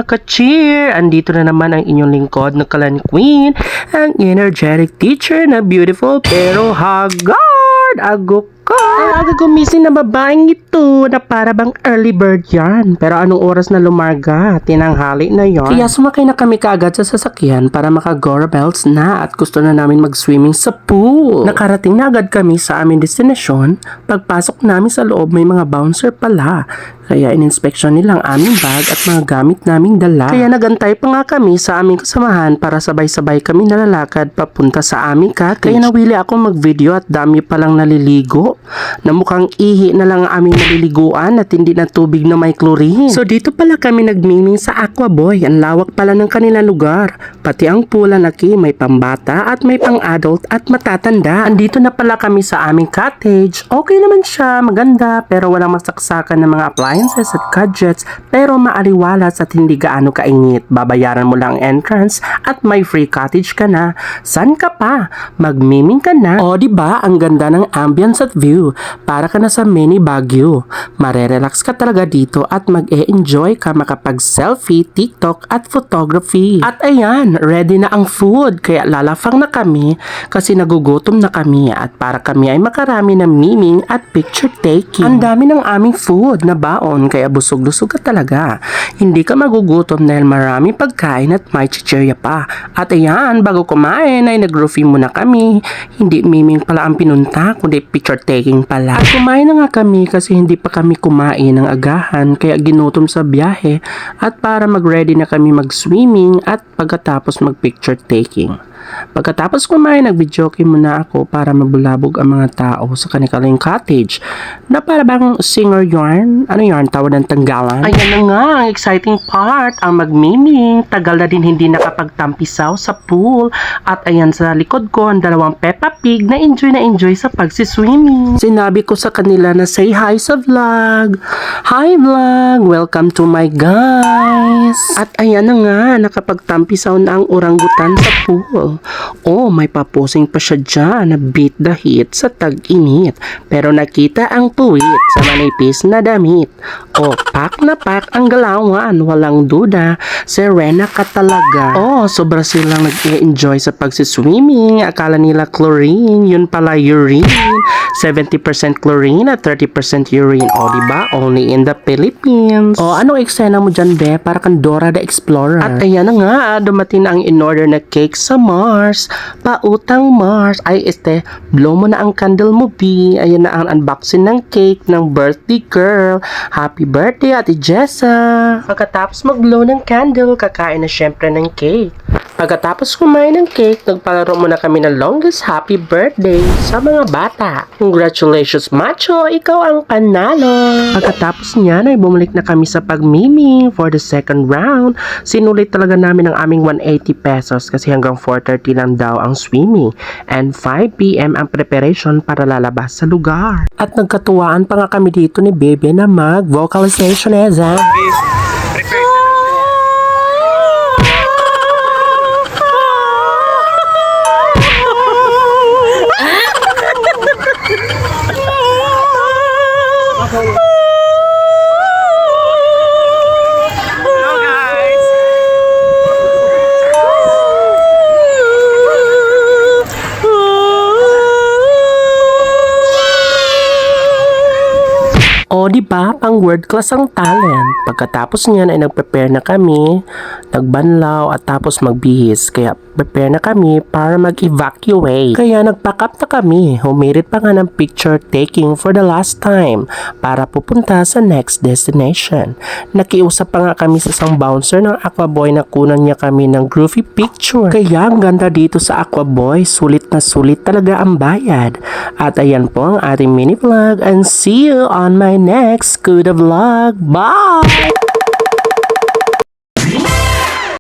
mga ka-cheer! Andito na naman ang inyong lingkod na Kalan Queen, ang energetic teacher na beautiful pero haggard! Agok ka! Ang aga gumising na babaeng ito na para bang early bird yan. Pero anong oras na lumarga? Tinanghali na yan. Kaya sumakay na kami kaagad sa sasakyan para maka-Gora Bells na at gusto na namin mag-swimming sa pool. Nakarating na agad kami sa aming destinasyon. Pagpasok namin sa loob may mga bouncer pala. Kaya in-inspection nila ang aming bag at mga gamit naming dala. Kaya nagantay pa nga kami sa aming kasamahan para sabay-sabay kami nalalakad papunta sa aming cottage. Kaya nawili ako mag-video at dami palang naliligo. Na mukhang ihi na lang ang aming naliliguan at hindi na tubig na may chlorine. So dito pala kami nagmiming sa Aquaboy. Ang lawak pala ng kanilang lugar. Pati ang pool laki may pambata at may pang-adult at matatanda. Andito na pala kami sa aming cottage. Okay naman siya, maganda pero walang masaksakan ng mga appliances at gadgets pero maaliwalas at hindi gaano kainit. Babayaran mo lang entrance at may free cottage ka na. San ka pa? Magmiming ka na. O diba ang ganda ng ambience at view. Para ka na sa mini Baguio. Marerelax ka talaga dito at mag-e-enjoy ka makapag-selfie, TikTok at photography. At ayan, ready na ang food. Kaya lalafang na kami kasi nagugutom na kami at para kami ay makarami ng miming at picture taking. Ang dami ng aming food na baon kaya busog-lusog ka talaga. Hindi ka magugutom dahil maraming pagkain at may chichirya pa. At ayan, bago kumain ay nag-roofie muna kami. Hindi miming pala ang pinunta kundi picture taking pala. At kumain na nga kami kasi hindi pa kami kumain ng agahan kaya ginutom sa biyahe at para mag-ready na kami mag-swimming at pagkatapos mag-picture taking. Pagkatapos kumain, nag-videoke muna ako para mabulabog ang mga tao sa kanilang cottage na para bang singer yarn. Ano yarn? Tawag ng tanggalan? Ayan na nga, ang exciting part, ang magmiming. Tagal na din hindi nakapagtampisaw sa pool. At ayan sa likod ko, ang dalawang Peppa Pig na enjoy sa pagsiswimming. Sinabi ko sa kanila na say hi sa vlog. Hi vlog! Welcome to my guys! At ayan na nga, nakapagtampisaw na ang orangutan sa pool. Oh, may paposing pa siya dyan na beat the heat sa tag-init. Pero nakita ang puwit sa manipis na damit. Oh, pak na pak ang galawan. Walang duda, serena ka talaga. Oh, sobra silang nag-enjoy sa pagsiswimming. Akala nila chlorine, yun pala urine. 70% chlorine at 30% urine. Oh, diba? Only in the Philippines. Oh, anong eksena mo dyan, be? Para kang Dora the Explorer. At ayan na nga, dumating na ang in-order na cake sa Mars. Pautang Mars. Ay, blow mo na ang candle mo, B. Ayan na ang unboxing ng cake ng birthday girl. Happy birthday, Ate Jessa. Pagkatapos mag-blow ng candle, kakain na syempre ng cake. Pagkatapos kumain ng cake, nagpalaro muna kami ng longest happy birthday sa mga bata. Congratulations, Macho! Ikaw ang panalo! Pagkatapos niyan ay bumalik na kami sa pagmiming for the second round. Sinulit talaga namin ang aming 180 pesos kasi hanggang 4:30 lang daw ang swimming and 5 p.m. ang preparation para lalabas sa lugar. At nagkatuwaan pa nga kami dito ni Bebe na mag-vocalization Eza. O diba, pang world class ang talent. Pagkatapos niyan ay nagprepare na kami, nagbanlaw at tapos magbihis. Kaya prepare na kami para mag-evacuate. Kaya nagpack up na kami. Humirit pa nga ng picture taking for the last time para pupunta sa next destination. Nakiusap pa nga kami sa isang bouncer ng Aquaboy na kunan niya kami ng groovy picture. Kaya ang ganda dito sa Aquaboy, sulit na sulit talaga ang bayad. At ayan po ang ating mini vlog and see you on my next Kuda vlog. Bye!